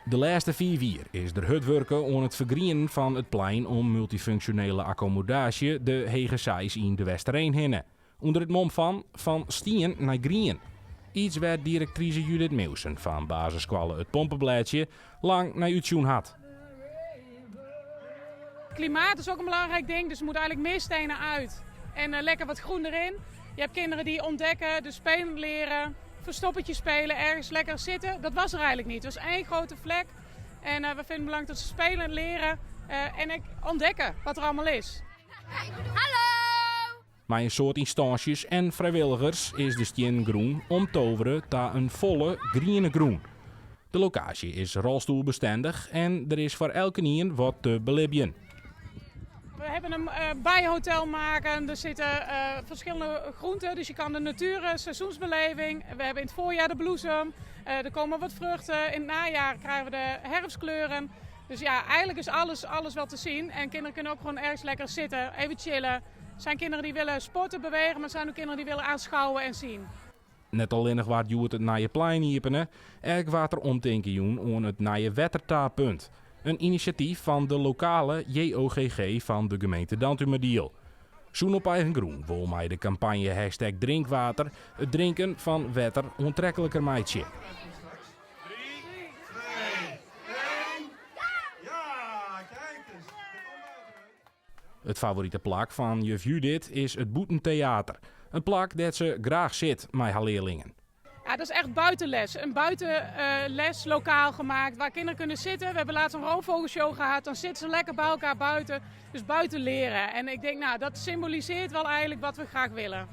De laatste 4 jaar is er hard werken aan het vergroenen van het plein om multifunctionele accommodatie de Hege Sais in de Westereen heen. Onder het mom van stien naar green. Iets waar directrice Judith Meeuwsen van basisschool Het Pompenblaadje lang naar uitzoen had. Klimaat is ook een belangrijk ding, dus er moet eigenlijk meer stenen uit. En lekker wat groen erin. Je hebt kinderen die ontdekken, dus spelen leren, verstoppertje spelen, ergens lekker zitten. Dat was er eigenlijk niet. Het was één grote vlek. En we vinden het belangrijk dat ze spelen, leren en ontdekken wat er allemaal is. Hallo! Maar een soort instanties en vrijwilligers is de stien groen omtoveren tot een volle groene groen. De locatie is rolstoelbestendig en er is voor elke nien wat te belibben. We hebben een bijhotel maken. Er zitten verschillende groenten, dus je kan de natuur, seizoensbeleving. We hebben in het voorjaar de bloesem. Er komen wat vruchten. In het najaar krijgen we de herfstkleuren. Dus ja, eigenlijk is alles wel te zien. En kinderen kunnen ook gewoon ergens lekker zitten, even chillen. Er zijn kinderen die willen sporten, bewegen, maar er zijn ook kinderen die willen aanschouwen en zien. Net alleen nog wat je het naar je plein hiepenen, erg wat er omdenken doen aan het naar je wettertapunt. Een initiatief van de lokale JOGG van de gemeente Dantumediel. Zoen op eigen groen wil mij de campagne #drinkwater het drinken van wetter onttrekkelijker maatje. 3, 2, 1. Ja, kijk eens. Het favoriete plak van juf Judith is het Boetentheater. Een plak dat ze graag zit met haar leerlingen. Ja, dat is echt buitenles. Een buitenles lokaal gemaakt waar kinderen kunnen zitten. We hebben laatst een roofvogelshow gehad. Dan zitten ze lekker bij elkaar buiten. Dus buiten leren. En ik denk, nou, dat symboliseert wel eigenlijk wat we graag willen.